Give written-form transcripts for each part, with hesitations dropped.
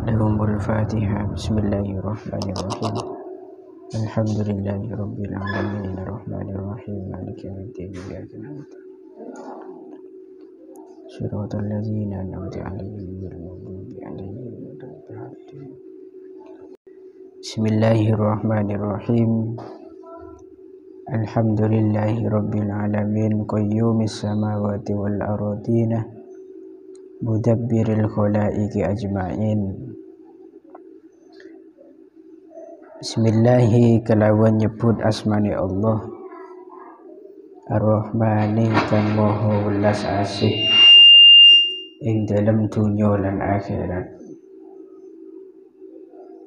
لهم الفاتحة. بسم الله الرحمن الرحيم. الحمد لله رب العالمين الرحمن الرحيم مالك يوم الدين إياك نعبد صراط الذين أنعمت عليهم غير المغضوب عليهم ولا الضالين. بسم الله الرحمن الرحيم. الحمد لله رب العالمين قيوم السماوات والأرضين مدبر الخلائق أجمعين. Bismillahi kelawan nyebut asmani Allah Ar-Rahmani kang maha welas asih ing dalem dunya lan akhirat.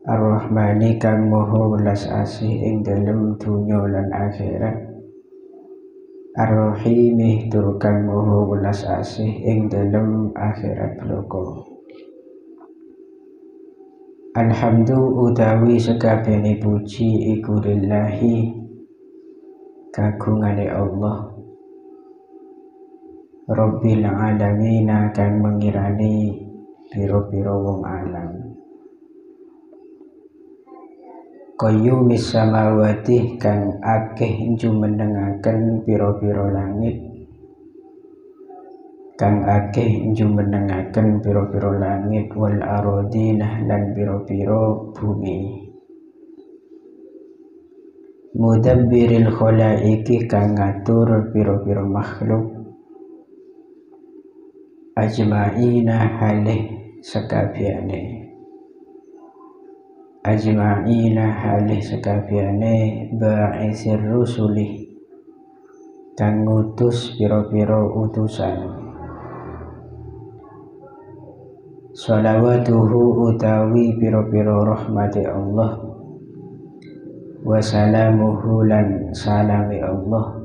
Ar-Rahmani kang maha welas asih ing dalem dunya lan akhirat. Ar-Rahimi tur kang maha welas asih ing dalem akhirat bloko. Alhamdu utawi sekabehane puji iku lillahi kagungane Allah Rabbil alamin kang mengirani pira-pira wong alam. Qayyumis samawati kang akeh jumenengaken pira-pira langit, kang akeh jumenengaken pira-pira langit wal aradinah lan pira-pira bumi. Mudabbiril khalaiki kang ngatur pira-pira makhluk ajma'ina halih sekabehane. Ajma'ina halih sekabehane ba'isir rusuli kang ngutus pira-pira utusan. Salawatuhu utawi pira-pira rahmati Allah wa salamuhu lan salami Allah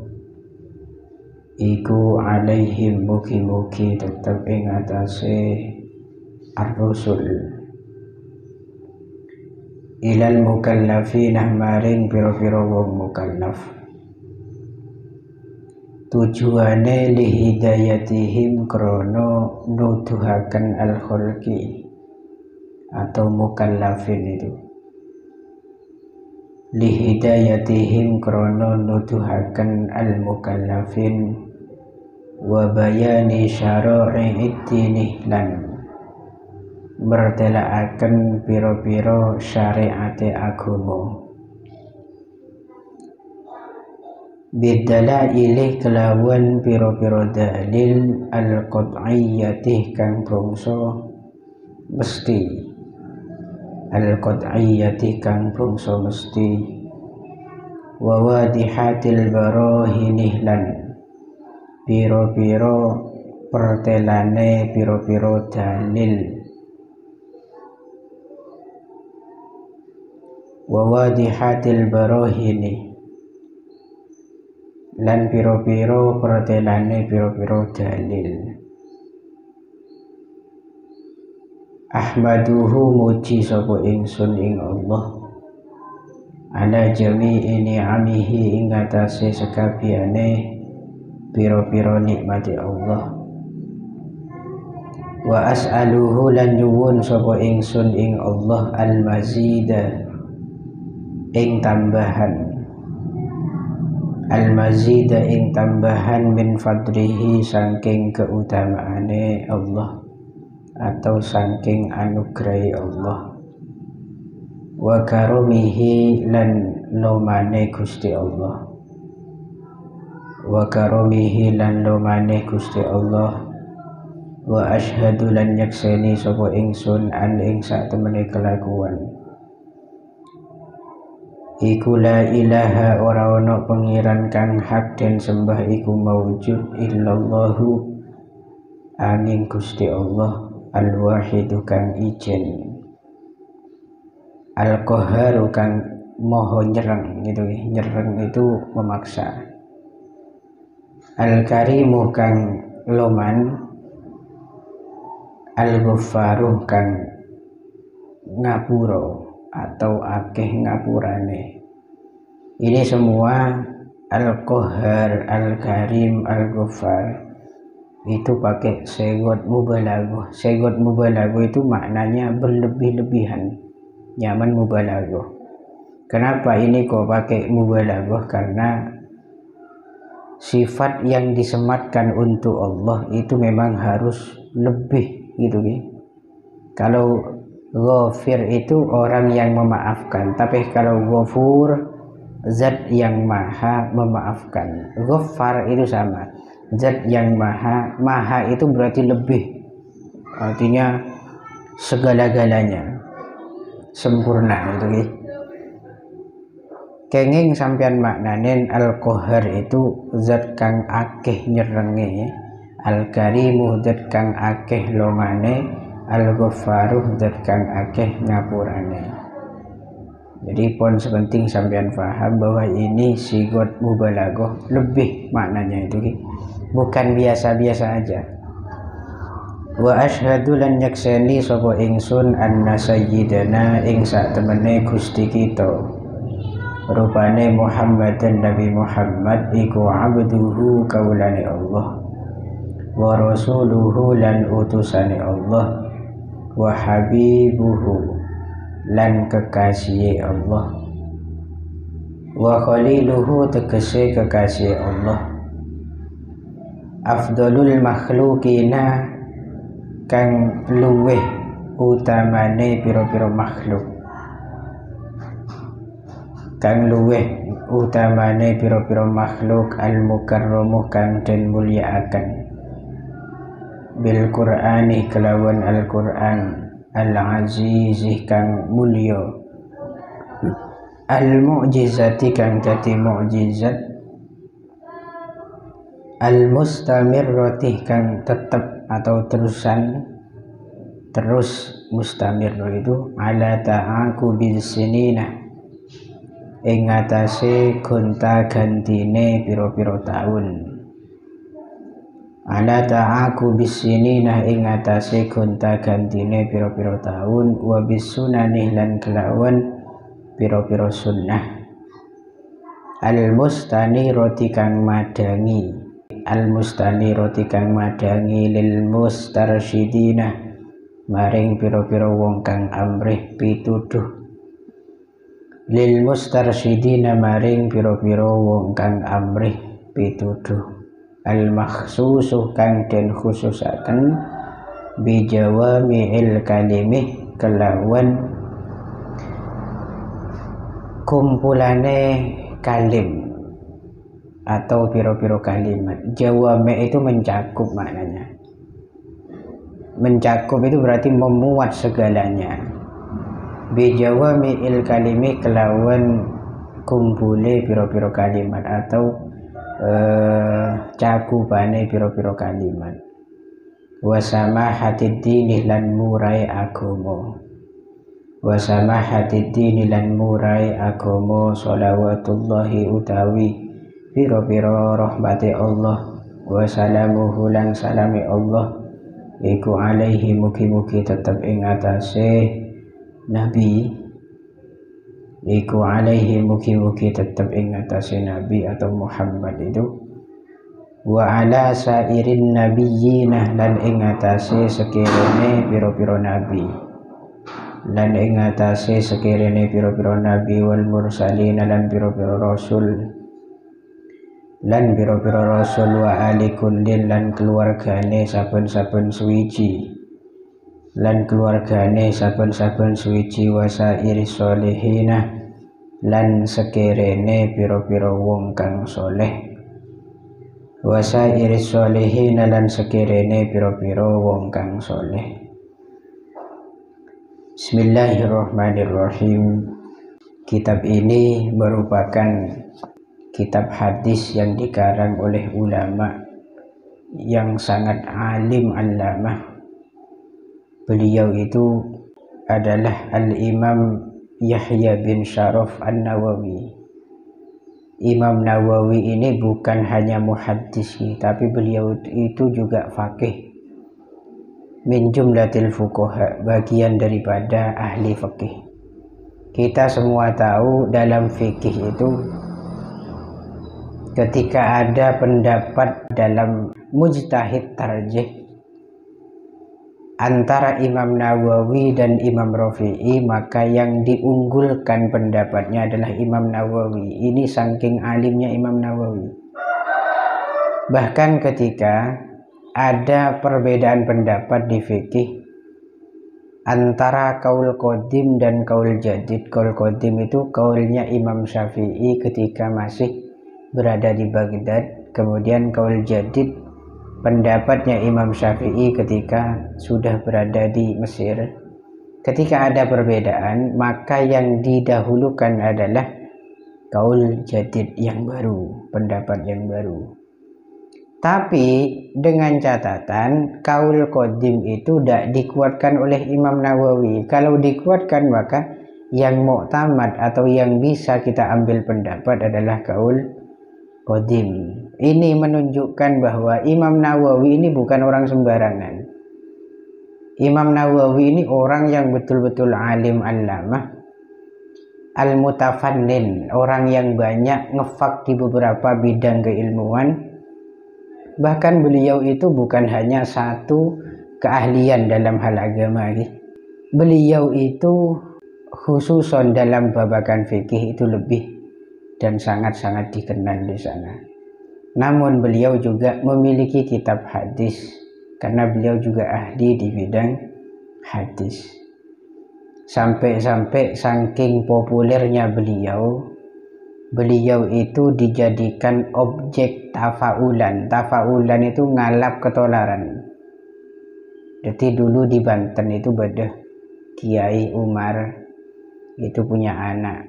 iku alaihim mugi-mugi tetep ing atase ar-rusul ilal mukallafina maring pira-pira wong mukallaf. Tujuane lihidayatihim krono nuduhaken al-khalqi atau mukallafin itu. Lihidayatihim krono nuduhaken al-mukallafin wa bayani syara'i'id dini lan mertelaaken pira-pira syariate agama. Bidalaili kelawan pira-pira dalil al-qat'iyyati kang bangsa mesti. Al-qat'iyyati kang bangsa mesti wa wadihatil barahinih lan pira-pira pertelane pira-pira dalil. Wa wadihatil barahini lan pira-pira pertelane pira-pira dalil. Ahmaduhu muji sapa ingsun ing Allah ala jami'i ni'amihi ing atase sekabehane pira-pira nikmati Allah. Wa as'aluhu lan nyuwun sapa ingsun ing Allah al-mazida ing tambahan. Al-mazida ing tambahan min fadlihi saking keutamaane Allah atau saking anugrahi Allah. Wa karumihi lan lomane Gusti Allah. Wa karumihi lan lomane Gusti Allah. Wa asyhadu lan nyakseni sapa ingsun an ing satemene kelakuan iku la ilaha ora ana pengiran kang hak den sembah iku maujud illallahu angin Gusti Allah al-wahidu kang ijen al-qahharu kang maha nyereng gitu. Nyereng itu memaksa. Al-karimu kang loman al-ghaffaru kang ngapura atau akeh ngapurane. Ini semua al-qahhar, al-karim, al-ghaffar itu pakai segot mubalaghah. Segot mubalaghah itu maknanya berlebih-lebihan, nyaman mubalaghah. Kenapa ini kok pakai mubalaghah? Karena sifat yang disematkan untuk Allah itu memang harus lebih gitu ya. Kalau Ghafir itu orang yang memaafkan, tapi kalau Ghafur zat yang maha memaafkan. Ghaffar itu sama, zat yang maha. Maha itu berarti lebih, artinya segala-galanya sempurna itu ya. Kenging sampean maknanen Al-Qahhar itu zat kang akeh nyerenge, Al-Karimu zat kang akeh lomane, Al-Ghaffaru zat kang akeh ngapurane. Jadi pon sepenting sampean paham bahwa ini sigot mubalaghah, lebih maknanya itu, bukan biasa-biasa aja. Wa asyhadu lan yakseni sapa ingsun anna sayyidana ing sak temene Gusti kita rupane Muhammad dan Nabi Muhammad iku abduhu kaulane Allah wa rasuluhu lan utusane Allah wa habibuhu lan kekasih Allah wa khaliluhu tegese kekasih Allah afdalul makhlukina kang luweh utamane pira-pira makhluk, kang luweh utamane pira-pira makhluk al-mukarramuh kang den mulyakaken bil Qur'ani kelawan Al-Qur'an al-azizih kang mulya al-mu'jizati kang dadi mukjizat al-mustamirrati kang tetep atau terus mustamir itu ala ta'aku bisinina ing atase gonta gantine pira-pira taun, ala ta'aku bisinina ing atase gonta gantine pira-pira taun, wa bisunani lan kelawan pira-pira sunnah al-mustani roti kang madangi, al-mustani roti kang madangi lil mustarsyidina maring pira-pira wong kang amrih pituduh, lil mustarsyidina maring pira-pira wong kang amrih pituduh, al makhsusuh kang den khususaken bi jawami'il kalimih kelawan kumpulane kalim atau pira-pira kalimat. Jawami itu mencakup maknanya. Mencakup itu berarti memuat segalanya. Bijawami'il kalimi kelawan kumpule pira-pira kalimat atau cakupane pira-pira kalimat. Wa samahatid dini lan murai agama. Wa samahatid dini lan murai agama sholawatullahi utawi pira-pira rahmati Allah wa salamuhu lan salami Allah iku alaihi mugi-mugi tetep ing atase Nabi, iku alaihi mugi-mugi tetep ing atase Nabi atau Muhammad itu, wa ala sairin nabiyyina lan ing atase sekirene pira-pira nabi, lan ing atase sekirene pira-pira nabi wal mursalin lan pira-pira rasul, lan pira-pira rasul wa ali kullin lan keluargane saben-saben suwiji, lan keluargane saben-saben suwiji wasairi sholihina lan sekirene pira-pira wong kang soleh, wasairi sholihina lan sekirene pira-pira wong kang soleh. Bismillahirrahmanirrahim. Kitab ini merupakan kitab hadis yang dikarang oleh ulama yang sangat alim allamah. Beliau itu adalah Al-Imam Yahya bin Syaraf An-Nawawi. Imam Nawawi ini bukan hanya muhaddis, tapi beliau itu juga faqih. Min jumlatil fuqaha, bagian daripada ahli fikih. Kita semua tahu dalam fikih itu ketika ada pendapat dalam mujtahid tarjih antara Imam Nawawi dan Imam Rafi'i, maka yang diunggulkan pendapatnya adalah Imam Nawawi. Ini saking alimnya Imam Nawawi. Bahkan ketika ada perbedaan pendapat di fikih antara kaul qadim dan kaul jadid. Kaul qadim itu kaulnya Imam Syafi'i ketika masih berada di Baghdad. Kemudian kaul jadid pendapatnya Imam Syafi'i ketika sudah berada di Mesir. Ketika ada perbedaan, maka yang didahulukan adalah kaul jadid yang baru, pendapat yang baru. Tapi dengan catatan kaul qadim itu tidak dikuatkan oleh Imam Nawawi. Kalau dikuatkan, maka yang muktamad atau yang bisa kita ambil pendapat adalah kaul qadim. Ini menunjukkan bahwa Imam Nawawi ini bukan orang sembarangan. Imam Nawawi ini orang yang betul-betul alim allamah, al-mutafannin, orang yang banyak ngefak di beberapa bidang keilmuan. Bahkan beliau itu bukan hanya satu keahlian dalam hal agama. Beliau itu khususon dalam babakan fikih itu lebih dan sangat-sangat dikenal di sana. Namun beliau juga memiliki kitab hadis karena beliau juga ahli di bidang hadis. Sampai-sampai saking populernya beliau itu dijadikan objek tafaulan. Tafaulan itu ngalap ketularan. Jadi dulu di Banten itu Badah Kiai Umar itu punya anak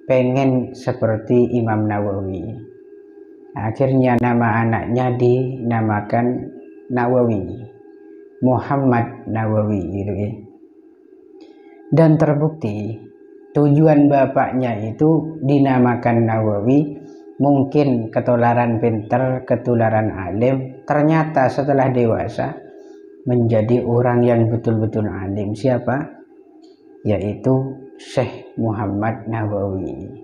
pengen seperti Imam Nawawi. Akhirnya nama anaknya dinamakan Nawawi, Muhammad Nawawi gitu ya. Dan terbukti tujuan bapaknya itu dinamakan Nawawi, mungkin ketularan pinter, ketularan alim. Ternyata setelah dewasa menjadi orang yang betul-betul alim. Siapa? Yaitu Syekh Muhammad Nawawi.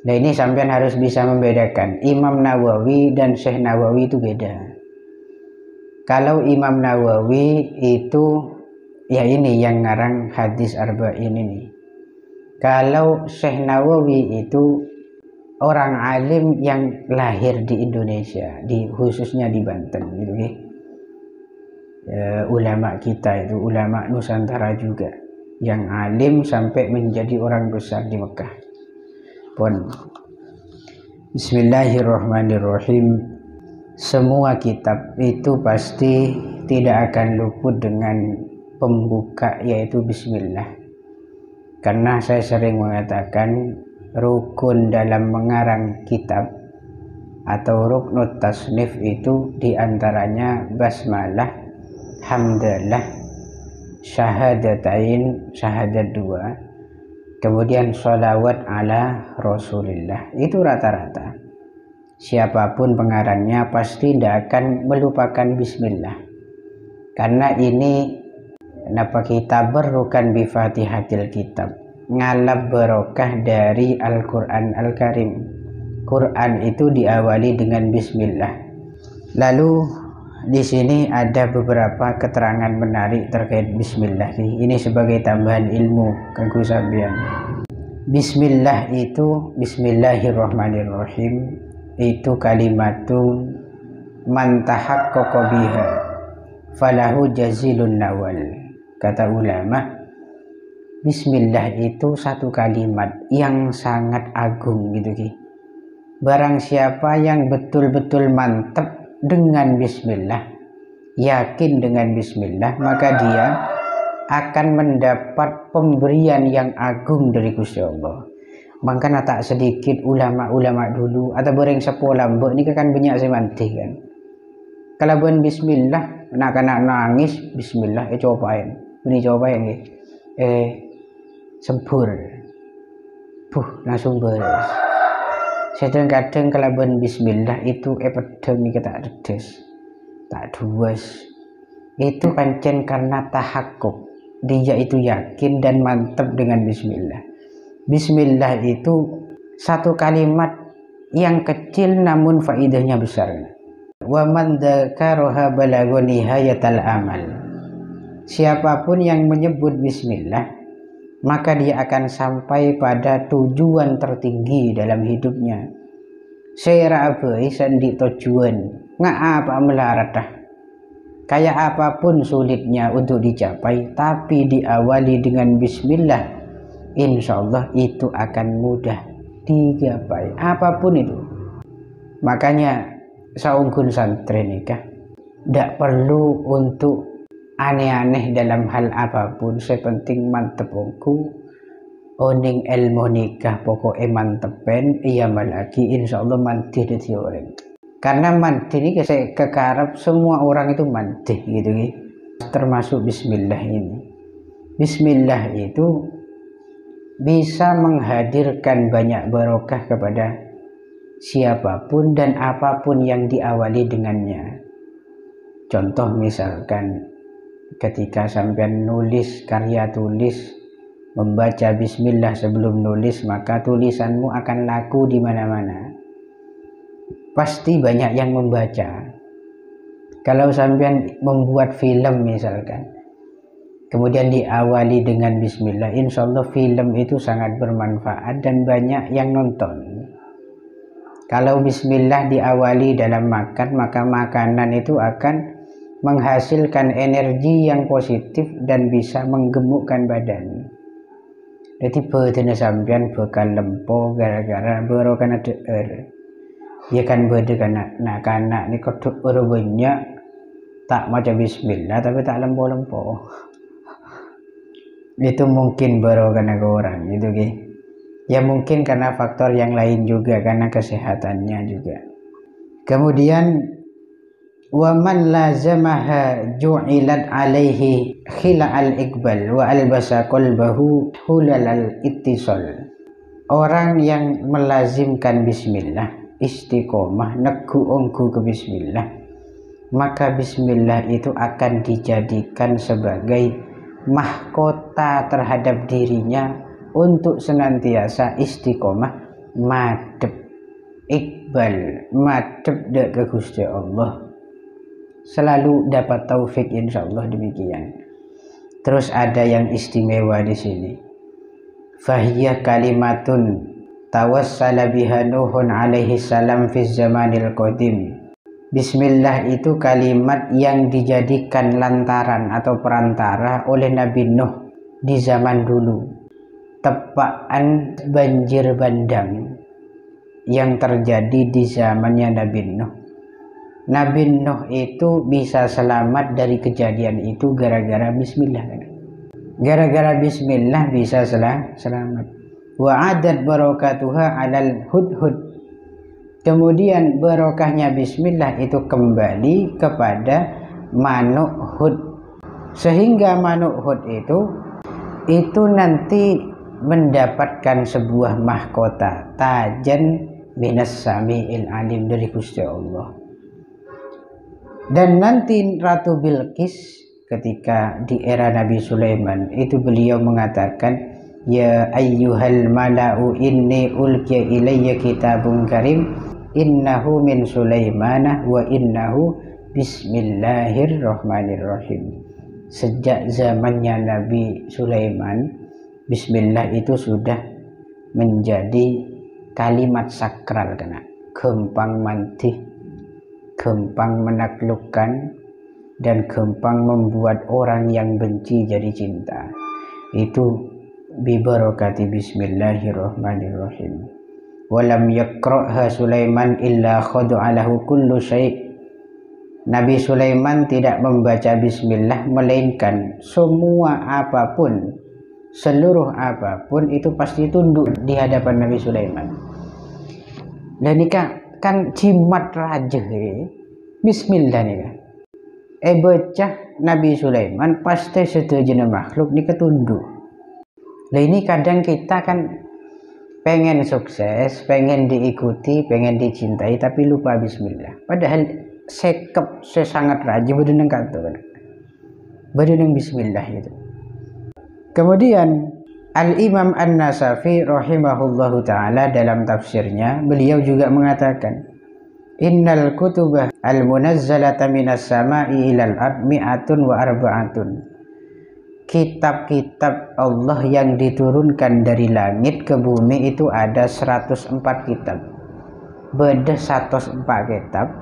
Nah, ini sampean harus bisa membedakan Imam Nawawi dan Syekh Nawawi itu beda. Kalau Imam Nawawi itu ya ini yang ngarang hadis arba'in ini. Kalau Syekh Nawawi itu orang alim yang lahir di Indonesia, khususnya di Banten gitu ya. Ulama kita itu ulama Nusantara juga yang alim sampai menjadi orang besar di Mekah. Bismillahirrahmanirrahim. Semua kitab itu pasti tidak akan luput dengan pembuka yaitu bismillah. Karena saya sering mengatakan rukun dalam mengarang kitab atau ruknut tasnif itu diantaranya basmalah, hamdalah, syahadatain, syahadat dua, kemudian sholawat ala Rasulillah. Itu rata-rata. Siapapun pengarangnya pasti tidak akan melupakan bismillah. Karena ini kita berrukan bi fatihatil kitab, ngalap barokah dari Al-Quran Al-Karim. Quran itu diawali dengan bismillah. Lalu di sini ada beberapa keterangan menarik terkait bismillah. Ini sebagai tambahan ilmu kanggo sampeyan. Bismillah itu, bismillahirrahmanirrahim, itu kalimatun man tahaqqaqa biha falahu jazilun nawal. Kata ulama, bismillah itu satu kalimat yang sangat agung gitu ki. Barang siapa yang betul-betul mantap dengan bismillah, yakin dengan bismillah, maka dia akan mendapat pemberian yang agung dari Gusti Allah. Makanya tak sedikit ulama-ulama dulu atau bereng sepola mbok ini kan banyak semantik kan. Kalau bukan bismillah, anak-anak nangis, bismillah, cobain. Ini cobain sempur. Langsung beres. Kadang-kadang kalau bukan bismillah itu pedang ini tak redes, tak duas. Itu pancen karena tahakkuk. Dia itu yakin dan mantap dengan bismillah. Bismillah itu satu kalimat yang kecil namun faidahnya besar. Wa man dzakaraha balagha nihayatal amal. Siapapun yang menyebut bismillah, maka dia akan sampai pada tujuan tertinggi dalam hidupnya. Saya abai sandi tujuan, apa melaratah. Kayak apapun sulitnya untuk dicapai, tapi diawali dengan bismillah, insya Allah itu akan mudah digapai. Apapun itu. Makanya saungkun santri nikah, tidak perlu untuk aneh-aneh dalam hal apapun. Sepenting mantep oku, oning ilmu nikah pokoknya mantepen, iya malaki insya Allah mantih dari orang. Karena mantih ini saya kekarap semua orang itu mantih gitu ya. Termasuk bismillah ini. Bismillah itu bisa menghadirkan banyak barokah kepada siapapun dan apapun yang diawali dengannya. Contoh misalkan ketika sampean nulis karya tulis, membaca bismillah sebelum nulis, maka tulisanmu akan laku di mana-mana. Pasti banyak yang membaca. Kalau sampean membuat film misalkan, kemudian diawali dengan bismillah, insya Allah film itu sangat bermanfaat dan banyak yang nonton. Kalau bismillah diawali dalam makan, maka makanan itu akan menghasilkan energi yang positif dan bisa menggemukkan badan. Jadi badan sampean bakal lempo gara-gara berokana deer. Ya kan beda kanak-kanak ni kodok banyak tak maca bismillah tapi tak lempo-lempo. Itu mungkin berokana orang gitu ke. Ya mungkin karena faktor yang lain juga, karena kesehatannya juga. Kemudian wa man lazamaha ju'ilat alaihi khila'al iqbal wa albasa qalbahu hulalal ittisal. Orang yang melazimkan bismillah, istiqomah, negu onggu ke bismillah, maka bismillah itu akan dijadikan sebagai mahkota terhadap dirinya untuk senantiasa istiqomah, madep, iqbal, madep ke Gusti Allah. Selalu dapat taufik insyaallah demikian. Terus ada yang istimewa di sini. Fahiya kalimatun tawassala biha Nuhun alaihi salam fi zamanil qadim. Bismillah itu kalimat yang dijadikan lantaran atau perantara oleh Nabi Nuh di zaman dulu. Tepaan banjir bandang yang terjadi di zamannya Nabi Nuh. Nabi Nuh itu bisa selamat dari kejadian itu gara-gara bismillah. Gara-gara bismillah bisa selamat. Wa adat barakatuha alal hudhud. Kemudian barokahnya bismillah itu kembali kepada manuk hud. Sehingga manuk hud itu nanti mendapatkan sebuah mahkota, tajan minas sami'il alim dari Gusti Allah. Dan nanti Ratu Bilqis ketika di era Nabi Sulaiman itu beliau mengatakan, ya ayyuhal mala'u inni ulqiya ilayya kitabun karim innahu min Sulaimana wa innahu bismillahirrahmanirrahim. Sejak zamannya Nabi Sulaiman, bismillah itu sudah menjadi kalimat sakral, kena gampang mantih, gampang menaklukkan, dan gampang membuat orang yang benci jadi cinta. Itu bibarakati bismillahirrahmanirrahim. Walam yaqra'ha Sulaiman illa khadu'alahu kullu syai'. Nabi Sulaiman tidak membaca bismillah melainkan semua apapun, seluruh apapun itu pasti tunduk di hadapan Nabi Sulaiman. Dan ini kan jimat raja bismillah nih kan. Bocah Nabi Sulaiman pasti setuju makhluk ini ketunduk. Nah ini kadang kita kan pengen sukses, pengen diikuti, pengen dicintai, tapi lupa bismillah. Padahal sekep sesangat raja bedeneng kata bedeneng bismillah itu. Kemudian Al-Imam An-Nasafi rahimahullahu ta'ala dalam tafsirnya, beliau juga mengatakan, innal kutubah al-munazzalata minas sama'i ilal ard mi'atun wa arba'atun. Kitab-kitab Allah yang diturunkan dari langit ke bumi itu ada 104 kitab. Beda 104 kitab.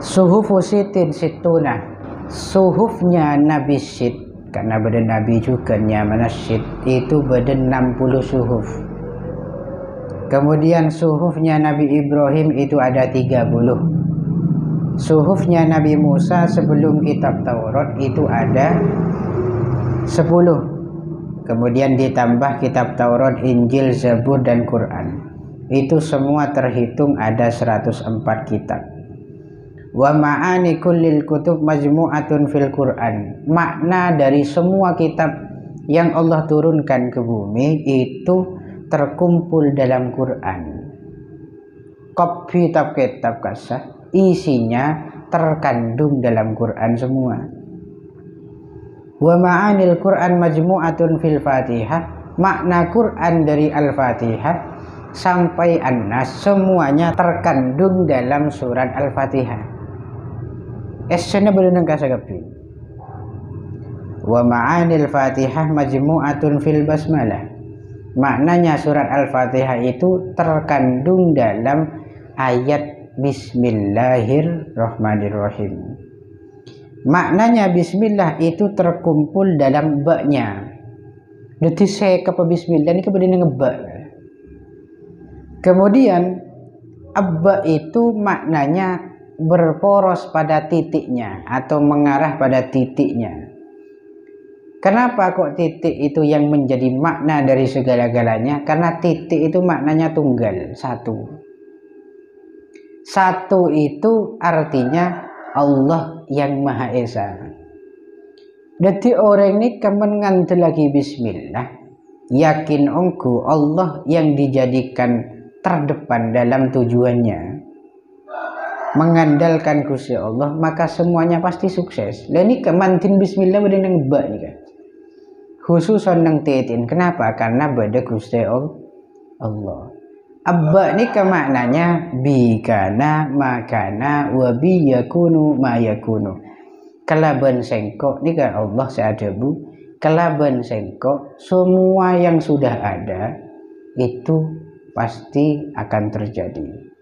Suhufu sitin situna. Suhufnya Nabi Syed, karena badan Nabi juga nyaman Syed, itu badan 60 suhuf. Kemudian suhufnya Nabi Ibrahim itu ada 30. Suhufnya Nabi Musa sebelum kitab Taurat itu ada 10. Kemudian ditambah kitab Taurat, Injil, Zabur, dan Quran. Itu semua terhitung ada 104 kitab. Wa ma'ani kullil kutub majmu'atun fil Quran. Makna dari semua kitab yang Allah turunkan ke bumi itu terkumpul dalam Quran. Kitab-kitab kasah isinya terkandung dalam Quran semua. Wa ma'anil Quran majmu'atun fil Fatihah. Makna Quran dari Al-Fatihah sampai An-Nas semuanya terkandung dalam surat Al-Fatihah. Esena berenang kasagapi. Wa ma'anil Fatihah majmu'atun fil basmalah. Maknanya surat Al-Fatihah itu terkandung dalam ayat Bismillahirrahmanirrahim. Maknanya Bismillah itu terkumpul dalam ba-nya. Jadi saya ke Bismillah ini kemudian ngebak. Kemudian abba itu maknanya berporos pada titiknya atau mengarah pada titiknya. Kenapa kok titik itu yang menjadi makna dari segala-galanya? Karena titik itu maknanya tunggal, satu. Satu itu artinya Allah yang Maha Esa. Jadi orang ini kemen ngandel lagi Bismillah, yakin ongku Allah yang dijadikan terdepan dalam tujuannya, mengandalkan Gusti Allah, maka semuanya pasti sukses. Lah ini kemantin Bismillah beda nang ba nih kan. Khususan nang titin. Kenapa? Karena beda Gusti Allah. Abba ini kemaknanya bi kana makana wa bi yakunu ma yakunu. Kalaban sengkok nih kan Allah seadabu. Kalaban sengkok semua yang sudah ada itu pasti akan terjadi.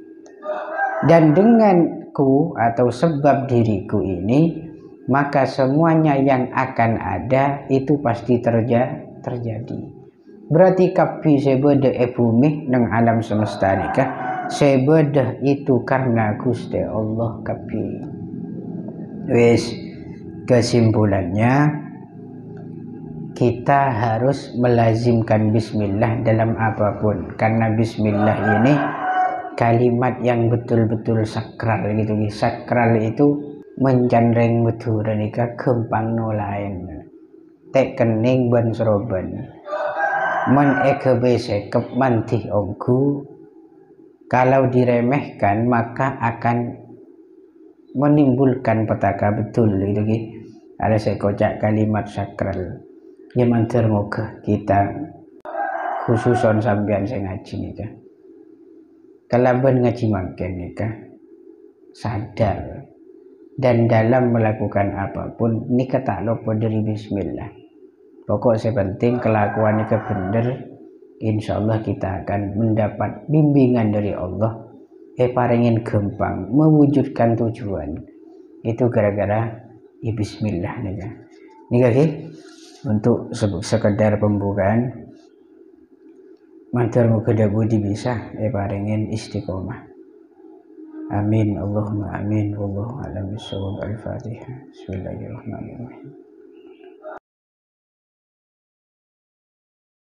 Dan denganku atau sebab diriku ini, maka semuanya yang akan ada itu pasti terjadi. Berarti kapi sebeda bumi nang alam semesta nikah, sebeda itu karena Gusti Allah kapi. Wis, kesimpulannya kita harus melazimkan Bismillah dalam apapun, karena Bismillah ini kalimat yang betul-betul sakral gitu. Sakral itu menjandreng betul nikah kempang nolain tek kening ban seroban men ekebe sekep mantih ongku. Kalau diremehkan maka akan menimbulkan petaka betul gitu. Ada sekocak kalimat sakral yang mantar moga kita khususon sampean sing ngaji nikah. Kalaban ngaji mangken nikah sadar dan dalam melakukan apapun nikah tak lupa dari Bismillah. Pokok sepenting kelakuan nikah bener, insyaallah kita akan mendapat bimbingan dari Allah. Paringin gampang mewujudkan tujuan itu gara-gara Bismillah nikah. Nikah sih untuk sekedar pembukaan. Mantar muka budi bisa paringin istiqomah. Amin Allahumma amin. Wallahu a'lam bishawab. Al-Fatihah. Bismillahirrahmanirrahim.